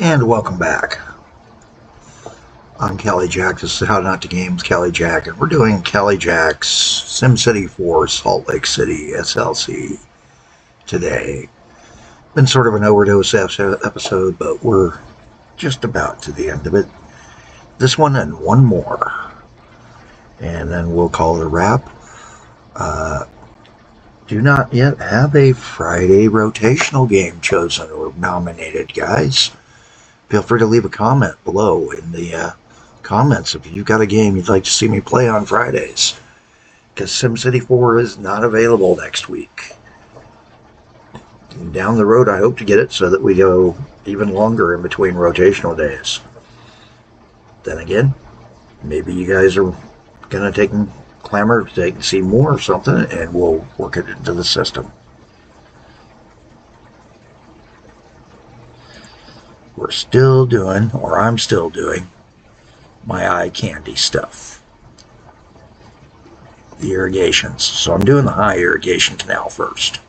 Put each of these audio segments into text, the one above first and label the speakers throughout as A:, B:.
A: And welcome back. I'm CaliJack. This is How Not to Games CaliJack, and we're doing CaliJack's SimCity4 Salt Lake City SLC today. Been sort of an overdose episode, but we're just about to the end of it. This one and one more, and then we'll call it a wrap. Do not yet have a Friday rotational game chosen or nominated, guys. Feel free to leave a comment below in the comments if you've got a game you'd like to see me play on Fridays, because SimCity4 is not available next week. And down the road I hope to get it so that we go even longer in between rotational days. Then again, maybe you guys are going to clamor to see more or something, and we'll work it into the system. We're still doing, or I'm still doing, my eye candy stuff. The irrigations. So I'm doing the high irrigation canal first.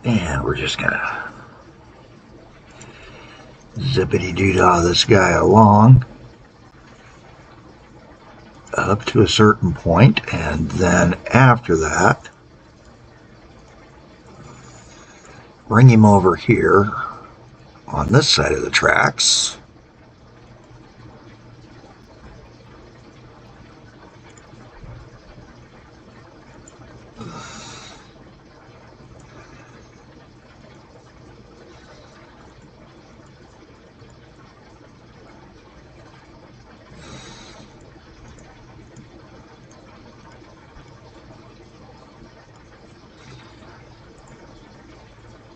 A: And we're just gonna zippity-doo-dah this guy along up to a certain point, and then after that bring him over here on this side of the tracks.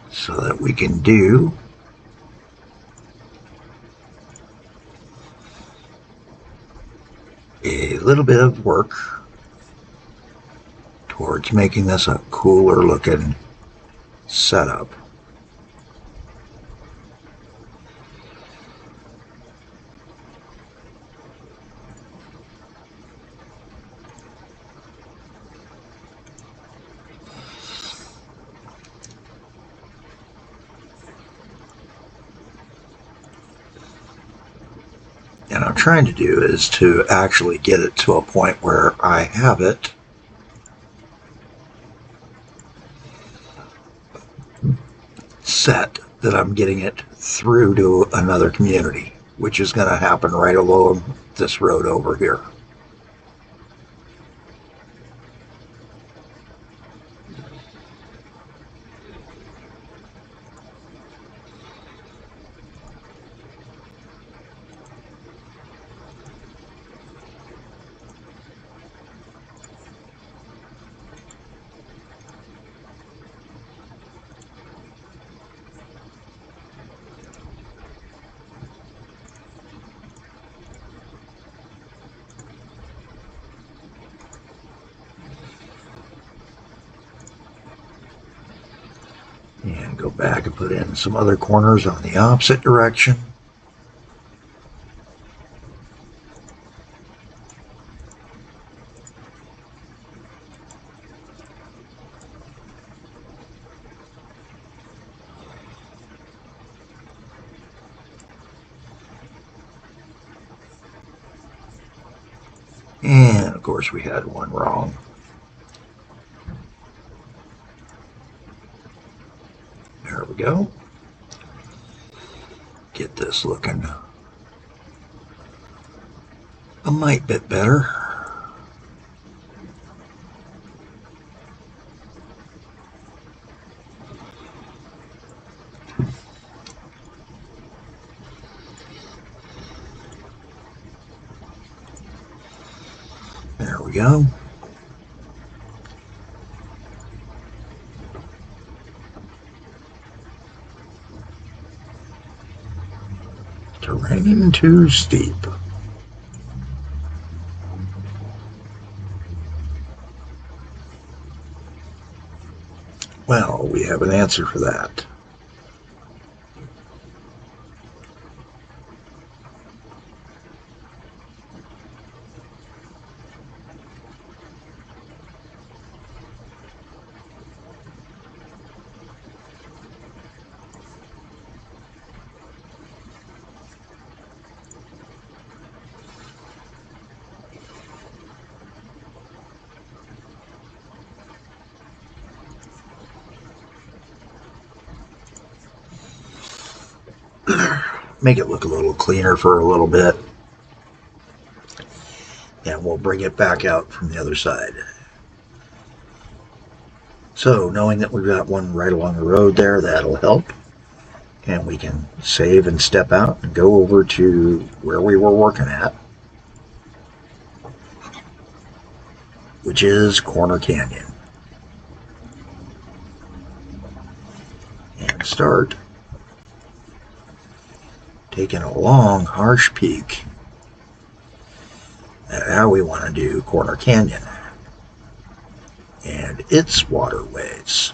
A: So that we can do a little bit of work towards making this a cooler looking setup. And I'm trying to do is to actually get it to a point where I have it set that I'm getting it through to another community, which is going to happen right along this road over here. And go back and put in some other corners on the opposite direction. And of course we had one wrong. There we go. Get this looking a mite bit better. There we go. Terrain too steep. Well, we have an answer for that. make it look a little cleaner for a little bit. And we'll bring it back out from the other side. So knowing that we've got one right along the road there, that'll help. And we can save and step out and go over to where we were working at, which is Corner Canyon. And start taking a long, harsh peek at how we want to do Corner Canyon and its waterways.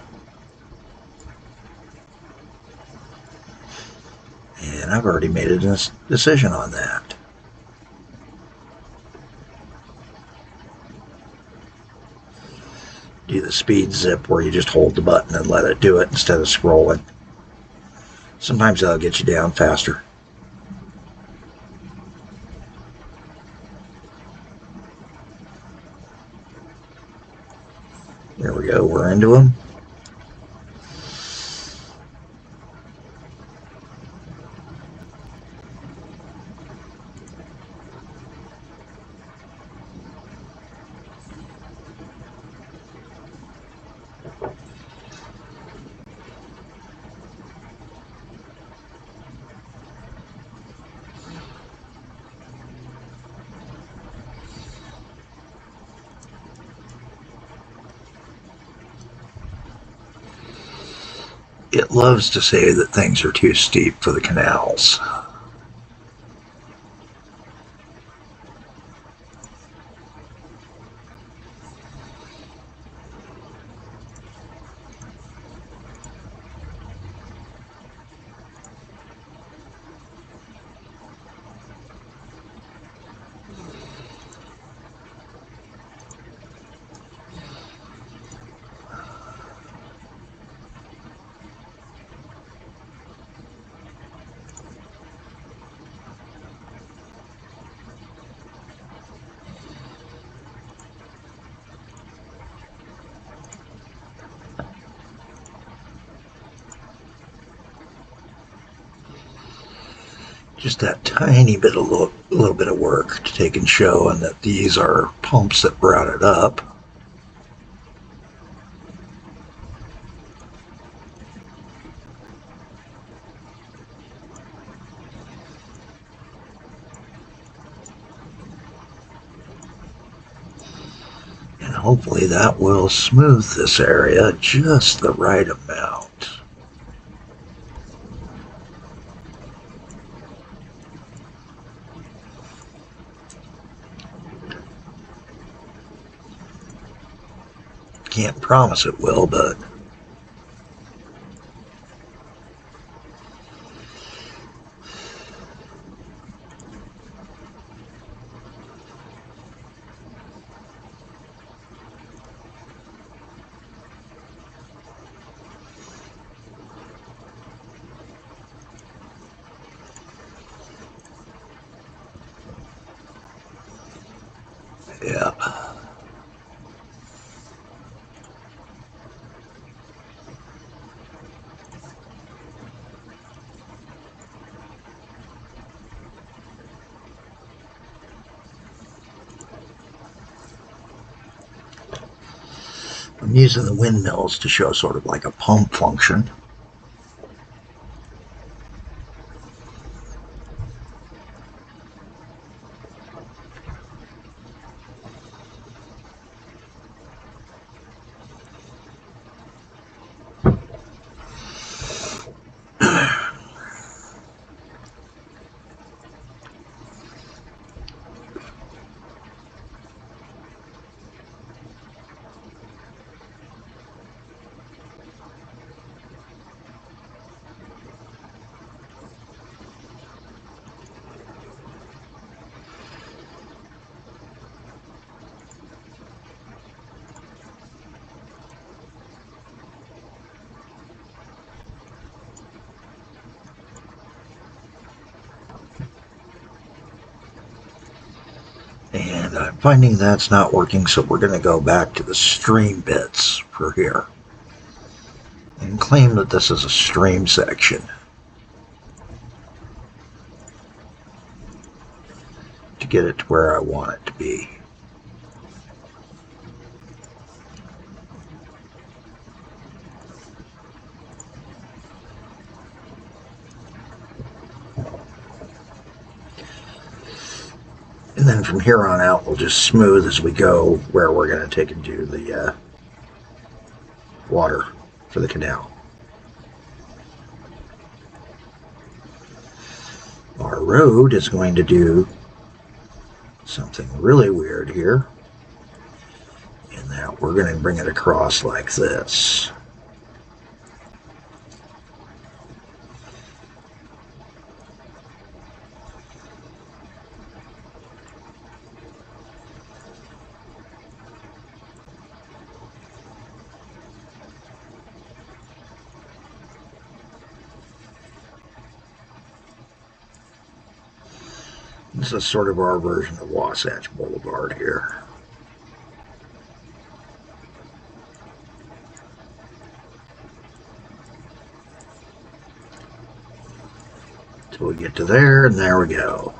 A: And I've already made a decision on that. Do the speed zip where you just hold the button and let it do it instead of scrolling. Sometimes that'll get you down faster. There we go, we're into them. It loves to say that things are too steep for the canals. Just that tiny bit of little bit of work to take and show, and that these are pumps that brought it up. And hopefully that will smooth this area just the right amount. Can't promise it will, but yeah. I'm using the windmills to show sort of like a pump function. And I'm finding that's not working, so we're going to go back to the stream bits for here and claim that this is a stream section. to get it to where I want it to be. And then from here on out, we'll just smooth as we go where we're going to take and do the water for the canal. Our road is going to do something really weird here, in that we're going to bring it across like this. This is sort of our version of Wasatch Boulevard here. Till we get to there, and there we go.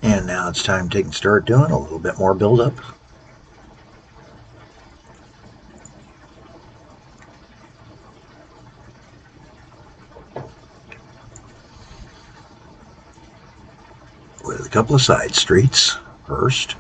A: And now it's time to start doing a little bit more buildup. With a couple of side streets first.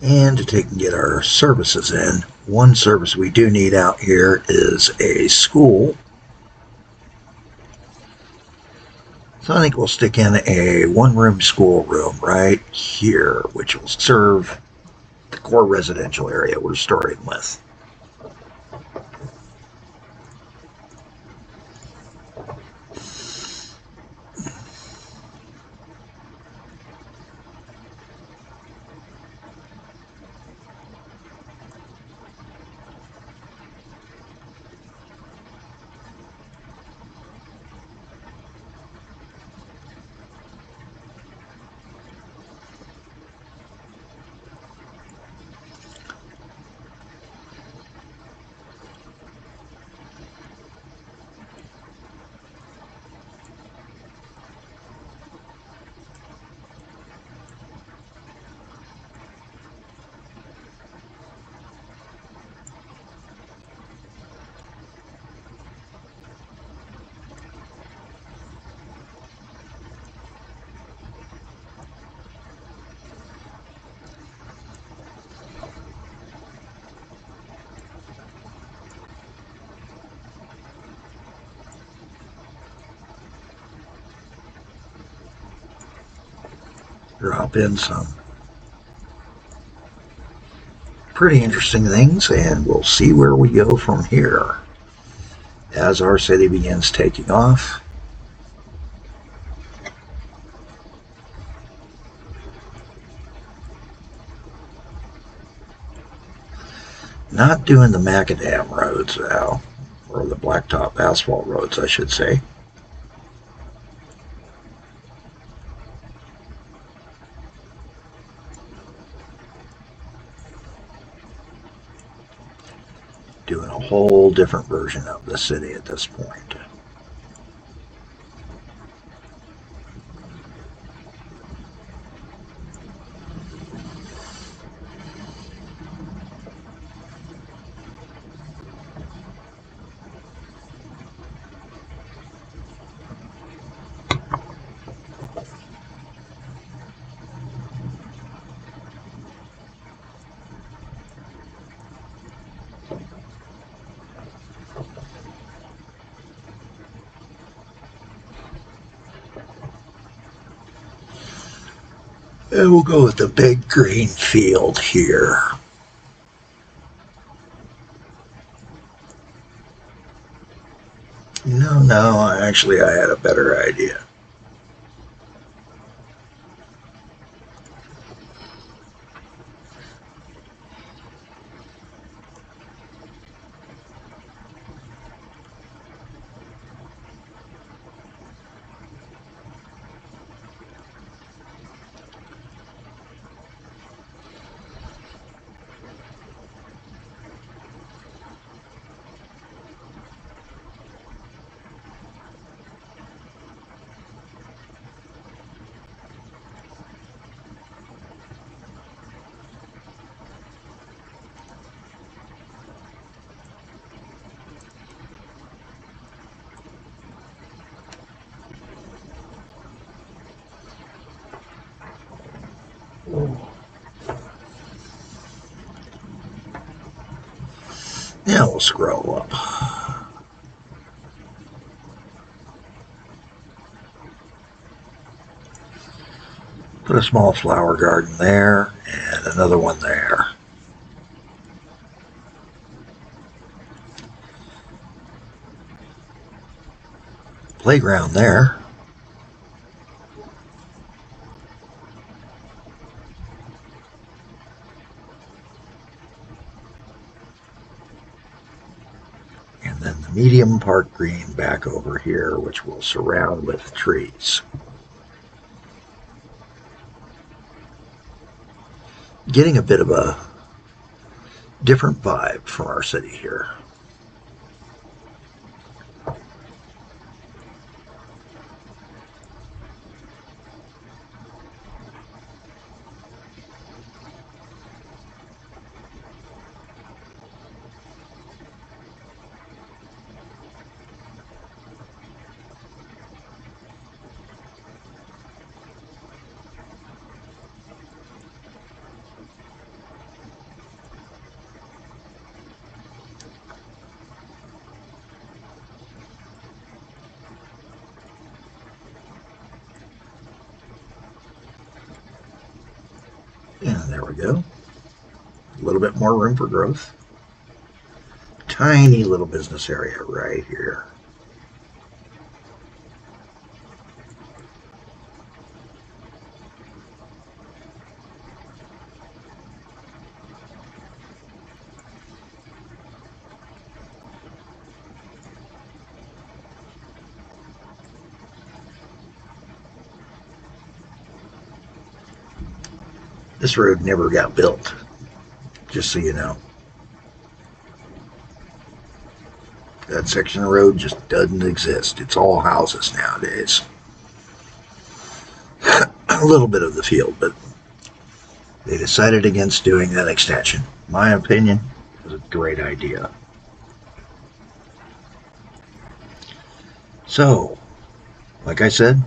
A: And to take and get our services in, one service we do need out here is a school. So I think we'll stick in a one-room schoolroom right here, which will serve the core residential area we're starting with. Drop in some pretty interesting things, and we'll see where we go from here as our city begins taking off. Not doing the macadam roads now, or the blacktop asphalt roads, I should say. doing a whole different version of the city at this point. And we'll go with the big green field here. No, actually I had a better idea. Now we'll scroll up. Put a small flower garden there and another one there. Playground there. And then the medium park green back over here, which we'll surround with trees. Getting a bit of a different vibe from our city here. And there we go. A little bit more room for growth. Tiny little business area right here. This road never got built, just so you know. That section of road just doesn't exist. It's all houses nowadays. A little bit of the field, but they decided against doing that extension. My opinion, it was a great idea. So, like I said,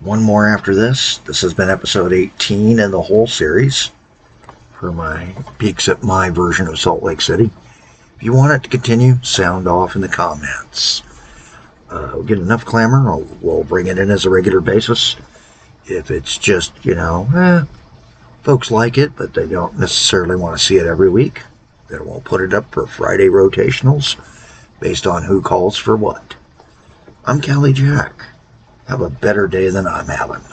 A: one more after this. This has been episode 18 in the whole series for my peeks at my version of Salt Lake City. If you want it to continue, sound off in the comments. We'll get enough clamor, we'll bring it in as a regular basis. If it's just, folks like it, but they don't necessarily want to see it every week, then we'll put it up for Friday rotationals based on who calls for what. I'm CaliJack. Have a better day than I'm having.